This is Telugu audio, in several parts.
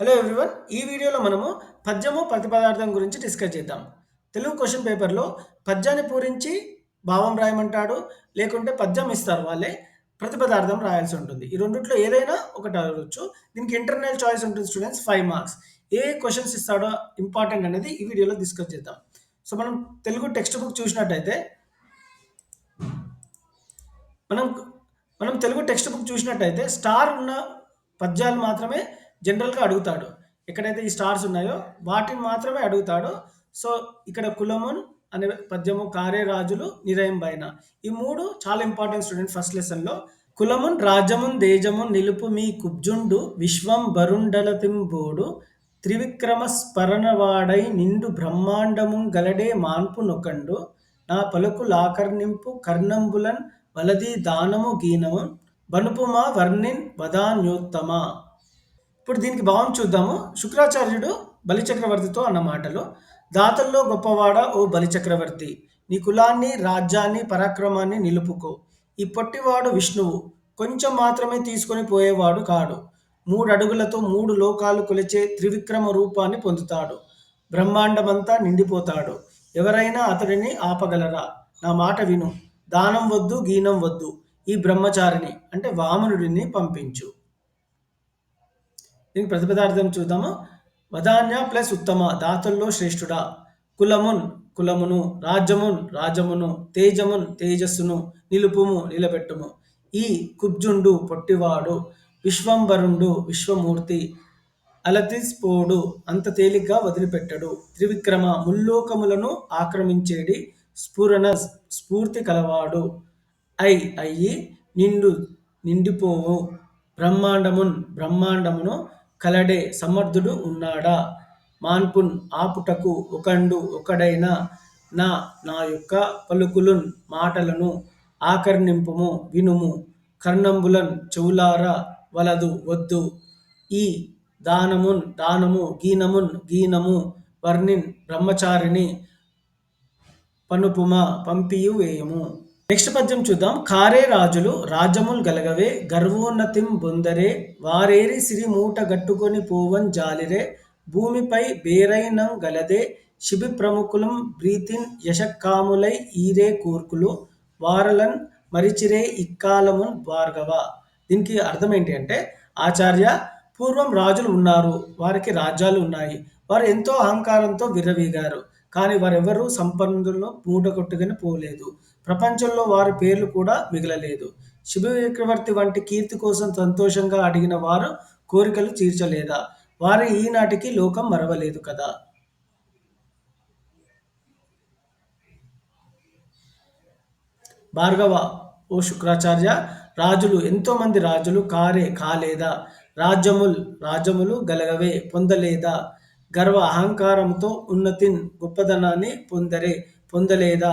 Hello everyone. ఈ వీడియోలో మనము పద్యము ప్రతిపదార్థం గురించి డిస్కస్ చేద్దాం. తెలుగు క్వశ్చన్ పేపర్‌లో పద్యాన్ని పూరించి భావం రాయమంటాడు. లేకుంటే పద్యం ఇస్తారు వాళ్ళే. ప్రతిపదార్థం రాయాల్సి ఉంటుంది. ఈ రెండిట్లో ఏదైనా ఒకటి అడగొచ్చు. దీనికి ఇంటర్నల్ చాయిస్ ఉంటుంది స్టూడెంట్స్ 5 మార్క్స్. ఏ క్వెషన్స్ ఇస్తాడో ఇంపార్టెంట్ అనేది ఈ వీడియోలో డిస్కస్ చేద్దాం. సో, మనం తెలుగు టెక్స్ట్ బుక్ చూసినట్టయితే మనం మనం తెలుగు టెక్స్ట్ బుక్ చూసినట్టయితే స్టార్ ఉన్న పద్యాలు మాత్రమే జనరల్‌గా అడుగుతాడు. ఎక్కడైతే ఈ స్టార్స్ ఉన్నాయో వాటిని మాత్రమే అడుగుతాడు. సో, ఇక్కడ 'కులమున్' అనే పద్యము, 'కారే రాజులు నిరయంబైన' ఈ 3 చాలా ఇంపార్టెంట్ స్టూడెంట్ ఫస్ట్ లెసన్‌లో. కులమున్ రాజ్యమున్ దేజమున్ నిలుపు మీ కుబ్జుండు విశ్వంబరుండలతింబోడు త్రివిక్రమ స్మరణవాడై నిండు బ్రహ్మాండమున్ గలడే మాన్పు నొకండు నా పలుకు లాకర్నింపు కర్ణంబులన్ వలది దానము గీనము బనుపుమా వర్ణిన్ వదాన్యోత్తమ. ఇప్పుడు దీనికి భావం చూద్దాము. శుక్రాచార్యుడు బలిచక్రవర్తితో అన్న మాటలు. దాతల్లో గొప్పవాడా ఓ బలిచక్రవర్తి, నీ కులాన్ని రాజ్యాన్ని పరాక్రమాన్ని నిలుపుకో. ఈ పొట్టివాడు విష్ణువు, కొంచెం మాత్రమే తీసుకొని పోయేవాడు కాడు. 3 అడుగులతో 3 లోకాలు కొలిచే త్రివిక్రమ రూపాన్ని పొందుతాడు. బ్రహ్మాండమంతా నిండిపోతాడు. ఎవరైనా అతడిని ఆపగలరా? నా మాట విను. దానం వద్దు గీనం వద్దు. ఈ బ్రహ్మచారిని అంటే వామనుడిని పంపించు. దీనికి ప్రతిపదార్థం చూద్దాము. వదాన్య ప్లస్ ఉత్తమ, దాతల్లో శ్రేష్ఠుడా. కులమున్ కులమును, రాజ్యమున్ రాజమును, తేజమున్ తేజస్సును, నిలుపుము నిలబెట్టుము. ఈ కుబ్జుండు పొట్టివాడు, విశ్వంబరుండు విశ్వమూర్తి, అలతిస్పోడు అంత తేలిగ్గా వదిలిపెట్టడు. త్రివిక్రమ ముల్లోకములను ఆక్రమించేడి స్ఫురణ స్ఫూర్తి కలవాడు. అయ్యి నిండు నిండిపోవు. బ్రహ్మాండమున్ బ్రహ్మాండమును కలడే సమర్థుడు ఉన్నాడా. మాన్పున్ ఆపుటకు ఒకండు ఒకడైన నా నా యొక్క పలుకులున్ మాటలను ఆకర్ణింపుము వినుము. కర్ణంబులన్ చెవులారా వలదు వద్దు. ఈ దానము గీనమున్ గీనము వర్ణిన్ బ్రహ్మచారిని పనుపుమ పంపియు వేయము. నెక్స్ట్ పద్యం చూద్దాం. కారే రాజులు రాజ్యముల్ గలగవే గర్వోన్నతిం బొందరే వారేరి సిరి మూట గట్టుకొని పోవన్ జాలిరే భూమిపై బేరైనం గలదే శిబి ప్రముఖులం బ్రీతిన్ యశక్కాములై ఈరే కూర్కులు వారలన్ మరిచిరే ఇక్కాలమున్ భార్గవ. దీనికి అర్థం ఏంటి అంటే, ఆచార్య, పూర్వం రాజులు ఉన్నారు, వారికి రాజ్యాలు ఉన్నాయి, వారు ఎంతో అహంకారంతో విర్రవీగారు, కానీ వారెవరూ సంపన్నులను మూటగొట్టుకుని పోలేదు. ప్రపంచంలో వారి పేర్లు కూడా మిగలలేదు. శిబిచక్రవర్తి వంటి కీర్తి కోసం సంతోషంగా అడిగిన వారు కోరికలు తీర్చలేదా? వారి ఈనాటికి లోకం మరవలేదు కదా. భార్గవ, ఓ శుక్రాచార్య, రాజులు ఎంతోమంది రాజులు కారే కాలేదా, రాజ్యములు గలగవే పొందలేదా, గర్వ అహంకారంతో ఉన్నతిన్ గొప్పదనాన్ని పొందలేదా,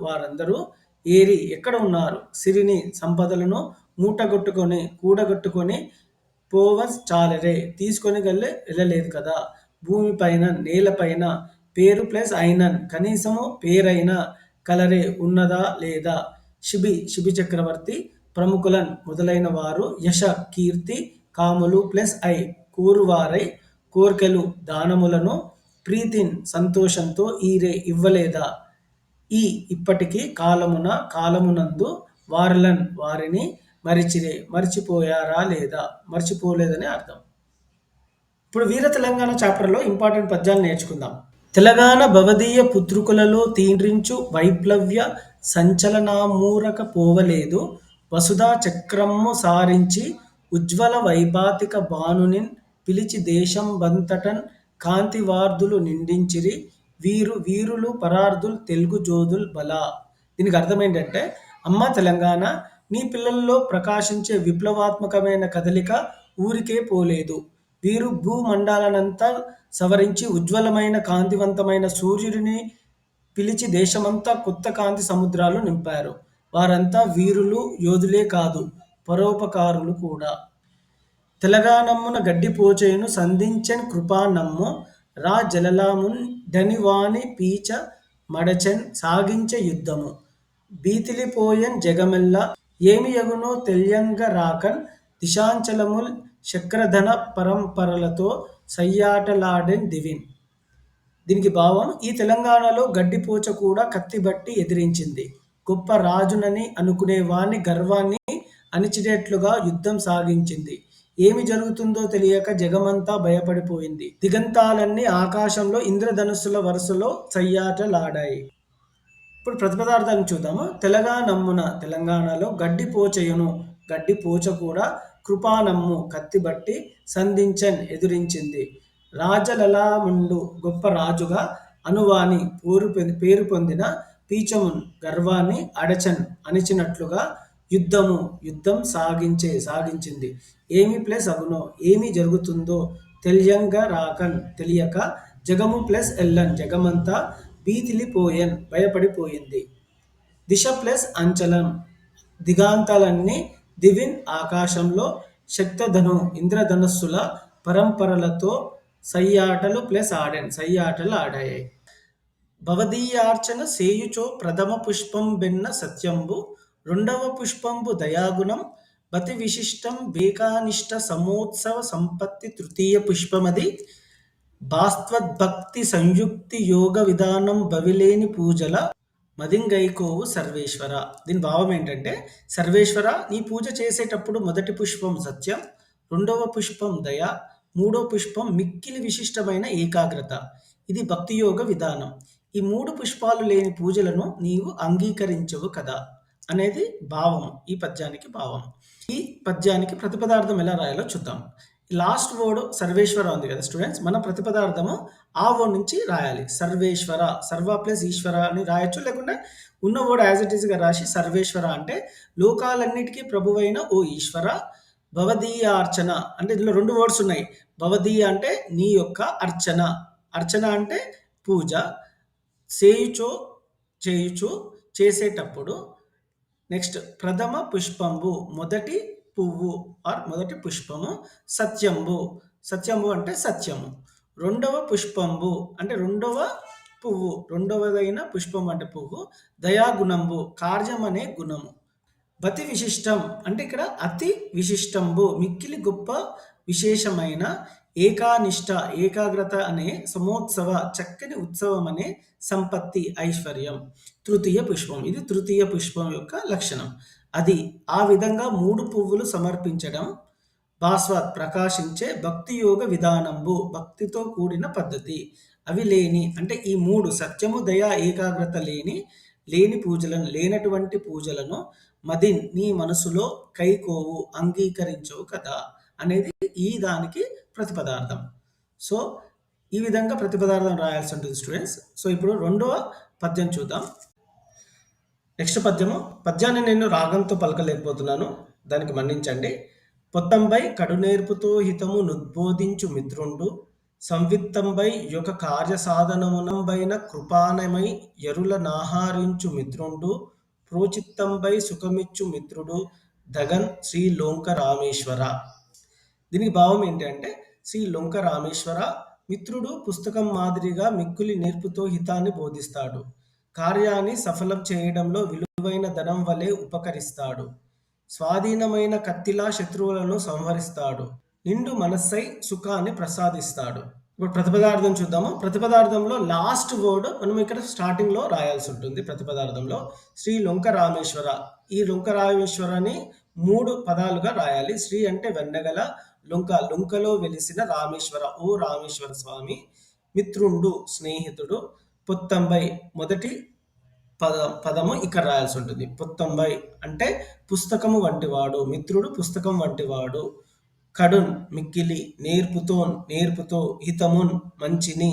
వారందరూ ఏరి ఎక్కడ ఉన్నారు, సిరిని సంపదలను కూడగొట్టుకొని పోవ చాలరే తీసుకొని వెళ్ళలేదు కదా. భూమిపైన నేలపైన పేరు ప్లస్ అయినన్ కనీసము పేరైనా కలరే ఉన్నదా లేదా. శిబి చక్రవర్తి ప్రముఖులన్ మొదలైన వారు యశ కీర్తి కాములు ప్లస్ కోరువారై కోర్కెలు దానములను ప్రీతిన్ సంతోషంతో ఈరే ఇవ్వలేదా. ఇప్పటికీ కాలమునందు వారిని మరిచిపోయారా లేదా. మర్చిపోలేదని అర్థం. ఇప్పుడు వీర తెలంగాణ చాప్టర్లో ఇంపార్టెంట్ పద్యాలు నేర్చుకుందాం. తెలంగాణ భవదీయ పుత్రుకులలో తీండ్రించు వైప్లవ్య సంచలనామూరక పోవలేదు వసుధా చక్రమ్ము సారించి ఉజ్వల వైభాతిక భానునిన్ పిలిచి దేశం బంతటన్ కాంతివార్ధులు నిండించిరి వీరులు పరార్ధుల్ తెలుగు జోధుల్ బలా. దీనికి అర్థం ఏంటంటే, అమ్మ తెలంగాణ, నీ పిల్లల్లో ప్రకాశించే విప్లవాత్మకమైన కదలిక ఊరికే పోలేదు. వీరు భూమండలానంతా సవరించి ఉజ్వలమైన కాంతివంతమైన సూర్యుడిని పిలిచి దేశమంతా కొత్త కాంతి సముద్రాలు నింపారు. వారంతా వీరులు యోధులే కాదు, పరోపకారులు కూడా. తెలంగాణమ్మున గడ్డిపోచేయును సంధించెన్ కృపానమ్ము రా జలలామున్ డనివాని పీచ మడచెన్ సాగించే యుద్ధము భీతిలిపోయెన్ జగమెల్ల ఏమి యగునో తెలియంగ రాకన్ దిశాంచలముల్ చక్రధన పరంపరలతో సయ్యాటలాడెన్ దివిన్. దీనికి భావం ఈ తెలంగాణలో గడ్డిపోచ కూడా కత్తిబట్టి ఎదిరించింది. గొప్ప రాజునని అనుకునే వాని గర్వాన్ని అణిచినట్లుగా యుద్ధం సాగించింది. ఏమి జరుగుతుందో తెలియక జగమంతా భయపడిపోయింది. దిగంతాలన్నీ ఆకాశంలో ఇంద్రధనుస్సుల వరుసలో సయ్యాటలాడాయి. ఇప్పుడు ప్రతిపదార్థాన్ని చూద్దాము. తెలంగాణమ్మున తెలంగాణలో గడ్డిపోచయును గడ్డిపోచ కూడా కృపానమ్ము కత్తిబట్టి సంధించన్ ఎదురించింది. రాజలలాముండు గొప్ప రాజుగా అనువాని పేరు పొందిన పీచమున్ గర్వాన్ని అడచన్ అణిచినట్లుగా యుద్ధం సాగించింది. ఏమి ప్లస్ అగునో ఏమి జరుగుతుందో తెలియక జగము ప్లస్ ఎల్లన్ జగమంతా భీతిలిపోయెన్ భయపడిపోయింది. దిశ ప్లస్ అంచలం దిగాంతాలన్నీ దివిన్ ఆకాశంలో శక్తధను ఇంద్రధనస్సుల పరంపరలతో సయ్యాటలు ఆడాయి. భవదీయార్చన సేయుచో ప్రథమ పుష్పం బెన్న సత్యంబు రెండవ పుష్పంబు దయాగుణం బతి విశిష్టం బేకానిష్ట సమోత్సవ సంపత్తి తృతీయ పుష్పమది భాస్త్వద్భక్తి సంయుక్తి యోగ విధానం బవిలేని పూజల మదింగైకోవు సర్వేశ్వర. దీని భావం ఏంటంటే, సర్వేశ్వర నీ పూజ చేసేటప్పుడు మొదటి పుష్పం సత్యం, రెండవ పుష్పం దయ, మూడో పుష్పం మిక్కిలి విశిష్టమైన ఏకాగ్రత. ఇది భక్తి యోగ విధానం. ఈ మూడు పుష్పాలు లేని పూజలను నీవు అంగీకరించవు కదా అనేది భావం. ఈ పద్యానికి భావం. ఈ పద్యానికి ప్రతిపదార్థం ఎలా రాయాలో చూద్దాం. లాస్ట్ వర్డ్ సర్వేశ్వర ఉంది కదా స్టూడెంట్స్, మన ప్రతిపదార్థము ఆ వర్డ్ నుంచి రాయాలి. సర్వేశ్వర, సర్వ ప్లస్ ఈశ్వర అని రాయొచ్చు, లేకుంటే ఉన్న వర్డ్ యాజ్ ఇట్ ఈస్గా రాసి సర్వేశ్వర అంటే లోకాలన్నిటికీ ప్రభువైన ఓ ఈశ్వర. భవదీయ అర్చన అంటే ఇందులో రెండు వర్డ్స్ ఉన్నాయి. భవదీయ అంటే నీ యొక్క అర్చన, అర్చన అంటే పూజ, చేయుచు చేసేటప్పుడు. నెక్స్ట్ ప్రథమ పుష్పంబు మొదటి పువ్వు ఆర్ మొదటి పుష్పము, సత్యంబు అంటే సత్యము. రెండవ పుష్పంబు అంటే రెండవ పువ్వు, రెండవదైన పుష్పం అంటే పువ్వు. దయాగుణంబు కార్యం అనే గుణము. బతి విశిష్టం అంటే ఇక్కడ అతి విశిష్టంబు మిక్కిలి గొప్ప విశేషమైన. ఏకానిష్ట ఏకాగ్రత అనే సమోత్సవ చక్కని ఉత్సవం అనే సంపత్తి ఐశ్వర్యం. తృతీయ పుష్పం ఇది తృతీయ పుష్పం యొక్క లక్షణం. అది ఆ విధంగా మూడు పువ్వులు సమర్పించడం. భాస్వత్ ప్రకాశించే భక్తి యోగ విధానంబు భక్తితో కూడిన పద్ధతి. అవి లేని అంటే ఈ మూడు సత్యము దయ ఏకాగ్రత లేని పూజలను లేనటువంటి పూజలను మదిన్ నీ మనసులో కైకోవు అంగీకరించవు కదా అనేది ఈ దానికి ప్రతిపదార్థం. సో ఈ విధంగా ప్రతిపదార్థం రాయాల్సి ఉంటుంది స్టూడెంట్స్. సో ఇప్పుడు రెండవ పద్యం చూద్దాం. నెక్స్ట్ పద్యాన్ని నేను రాగంతో పలకలేకపోతున్నాను, దానికి మన్నించండి. పొత్తంబై కడునేర్పుతో హితము నుద్బోధించు మిత్రుండు సంవిత్తంబై యొక్క కార్యసాధనమునంబైన కృపానమై ఎరుల నాహారించు మిత్రుండు ప్రోచిత్తంబై సుఖమిచ్చు మిత్రుడు దగన్ శ్రీ లోంక రామేశ్వర. దీనికి భావం ఏంటి అంటే, శ్రీ లొంక రామేశ్వర మిత్రుడు పుస్తకం మాదిరిగా మిక్కులి నేర్పుతో హితాన్ని బోధిస్తాడు. కార్యాన్ని సఫలం చేయడంలో విలువైన ధనం వలె ఉపకరిస్తాడు. స్వాధీనమైన కత్తిలా శత్రువులను సంహరిస్తాడు. నిండు మనస్సై సుఖాన్ని ప్రసాదిస్తాడు. ఇప్పుడు ప్రతిపదార్థం చూద్దాము. ప్రతిపదార్థంలో లాస్ట్ వర్డ్ మనం ఇక్కడ స్టార్టింగ్లో రాయాల్సి ఉంటుంది. ప్రతిపదార్థంలో శ్రీ లొంక రామేశ్వర, ఈ లొంక రామేశ్వరని మూడు పదాలుగా రాయాలి. శ్రీ అంటే వెన్నగల, లొంకలో వెలిసిన రామేశ్వర ఓ రామేశ్వర స్వామి. మిత్రుండు స్నేహితుడు. పొత్తంబై మొదటి పదము ఇక్కడ రాయాల్సి ఉంటుంది. పొత్తంబై అంటే పుస్తకము వంటివాడు, మిత్రుడు పుస్తకం వంటివాడు. కడున్ మిక్కిలి, నేర్పుతో, హితమున్ మంచిని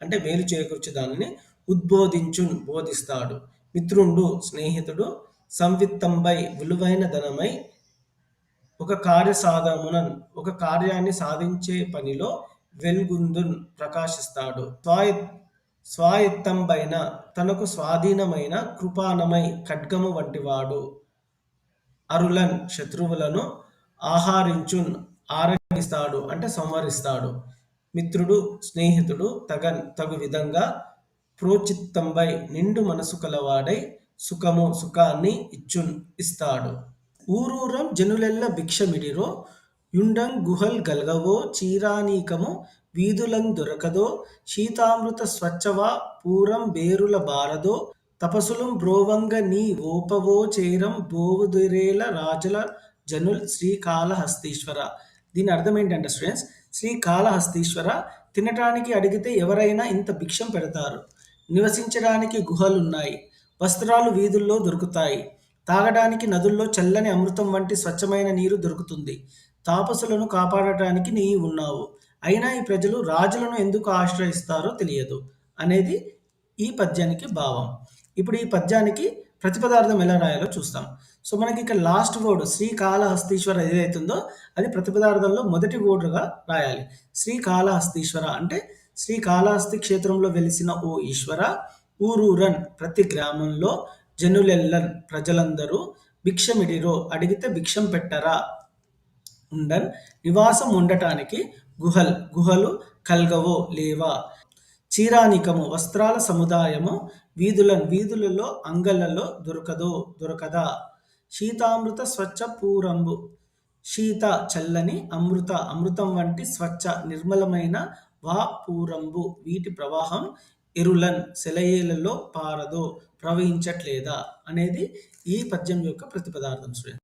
అంటే మేలు చేకూర్చు దానిని, ఉద్బోధించున్ బోధిస్తాడు. మిత్రుండు స్నేహితుడు, సంవిత్తంబై విలువైన ధనమై, ఒక కార్యసాధమునన్ ఒక కార్యాన్ని సాధించే పనిలో వెల్గుందున్ ప్రకాశిస్తాడు. స్వాయత్తంబైన తనకు స్వాధీనమైన, కృపానమై ఖడ్గము వంటివాడు. అరులన్ శత్రువులను, ఆహారించున్ ఆరగిస్తాడు అంటే సంహరిస్తాడు. మిత్రుడు స్నేహితుడు, తగు విధంగా, ప్రోచిత్తంబై నిండు మనసు కలవాడై, సుఖాన్ని ఇస్తాడు. ఊరూరం జనులెల్ల భిక్షమిడిరో యుండఁ గుహల్ గల్గవో చీరానీకము వీధులఁ దొరకదో శీతామృత స్వచ్ఛవా పూరం బేరుల బారదో తపసులం బ్రోవంగ నీ ఓపవో చేరం బోవుదిరేల రాజుల జనుల్ శ్రీకాళహస్తీశ్వర. దీని అర్థం ఏంటంటే స్టూడెంట్స్, శ్రీకాళహస్తీశ్వర, తినటానికి అడిగితే ఎవరైనా ఇంత భిక్షం పెడతారు, నివసించడానికి గుహలున్నాయి, వస్త్రాలు వీధుల్లో దొరుకుతాయి, తాగడానికి నదుల్లో చల్లని అమృతం వంటి స్వచ్ఛమైన నీరు దొరుకుతుంది, తాపసులను కాపాడటానికి నీ ఉన్నావు, అయినా ఈ ప్రజలు రాజులను ఎందుకు ఆశ్రయిస్తారో తెలియదు అనేది ఈ పద్యానికి భావం. ఇప్పుడు ఈ పద్యానికి ప్రతిపదార్థం ఎలా రాయాలో చూస్తాం. సో మనకి ఇక్కడ లాస్ట్ వర్డ్ శ్రీకాళహస్తీశ్వర ఏదైతుందో అది ప్రతిపదార్థంలో మొదటి వర్డ్‌గా రాయాలి. శ్రీకాళహస్తీశ్వర అంటే శ్రీకాళహస్తి క్షేత్రంలో వెలిసిన ఓ ఈశ్వర, ఊరూరన్ ప్రతి గ్రామంలో, జనులెల్లన్ ప్రజలందరూ, భిక్షమిడిరో అడిగితే భిక్షం పెట్టరా, ఉండన్ నివాసం ఉండటానికి, గుహలు కల్గవో లేవా, చీరానికము వస్త్రాల సముదాయము, వీధులలో అంగళ్ళలో దొరకదా, శీతామృత స్వచ్ఛ పూరంబు శీత చల్లని, అమృతం వంటి, స్వచ్ఛ నిర్మలమైన, వా పూరంబు వీటి ప్రవాహం, ఎరులన్ సెలయేళ్లలో పారదో ప్రవహించట్లేదా అనేది ఈ పద్యం యొక్క ప్రతిపదార్థం స్టూడెంట్.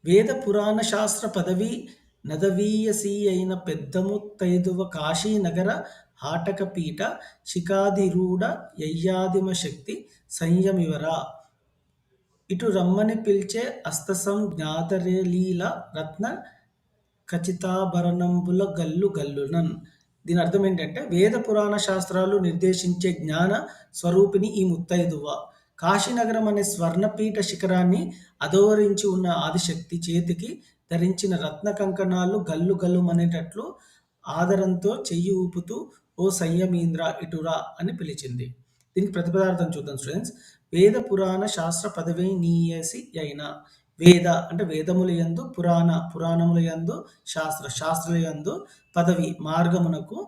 వేద పురాణ శాస్త్ర పదవి నదవీయసీ అయిన పెద్ద ముత్తైదువ కాశీనగర హాటకపీఠ శిఖాధిరూఢ యయ్యాదిమ శక్తి సంయమివరా, ఇటు రమ్మని పిల్చే అస్తసం జ్ఞాతరేలీల రత్న ఖచితాభరణంబుల గల్లు గల్లునన్. దీని అర్థం ఏంటంటే, వేద పురాణ శాస్త్రాలు నిర్దేశించే జ్ఞాన స్వరూపిణి ఈ ముత్తైదువ, కాశీనగరం అనే స్వర్ణపీఠ శిఖరాన్ని అధోవరించి ఉన్న ఆదిశక్తి చేతికి ధరించిన రత్న కంకణాలు గల్లు గల్లుమనేటట్లు ఆదరంతో చెయ్యి ఊపుతూ ఓ సంయమీంద్ర ఇటురా అని పిలిచింది. దీనికి ప్రతిపదార్థం చూద్దాం స్టూడెంట్స్. వేద పురాణ శాస్త్ర పదవి నీయసి అయిన, వేద అంటే వేదములయందు, పురాణములయందు, శాస్త్రములయందు, పదవి మార్గమునకు,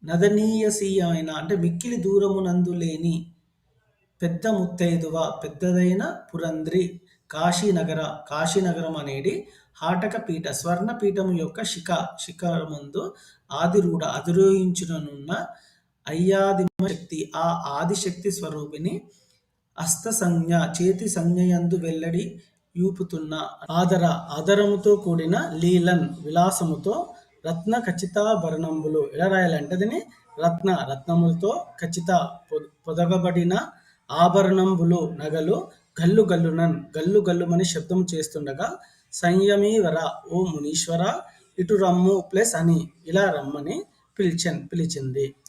నదనీయసీయమైన అంటే మిక్కిలి దూరమునందు లేని, పెద్ద ముత్తైదువ పెద్దదైన, పురంద్రి కాశీనగరం అనేది, హాటక పీఠ స్వర్ణపీఠము యొక్క శిఖరమందు, ఆదిరూఢ అధిరోహించుననున్న, అయ్యాదిమ శక్తి ఆ ఆదిశక్తి స్వరూపిణి, హస్తసంజ్ఞ చేతి సంజ్ఞయందు వెల్లడి యూపుతున్న, ఆదరముతో కూడిన, లీలన్ విలాసముతో, రత్న ఖచితాభరణంబులు ఎలా రాయాలంటే దీన్ని రత్నములతో, ఖచిత పొదగబడిన, ఆభరణంబులు నగలు, గల్లు గల్లుమని శబ్దం చేస్తుండగా, సంయమీవర ఓ మునీశ్వర, ఇటు రమ్ము ప్లస్ అని ఇలా రమ్మని పిలిచింది.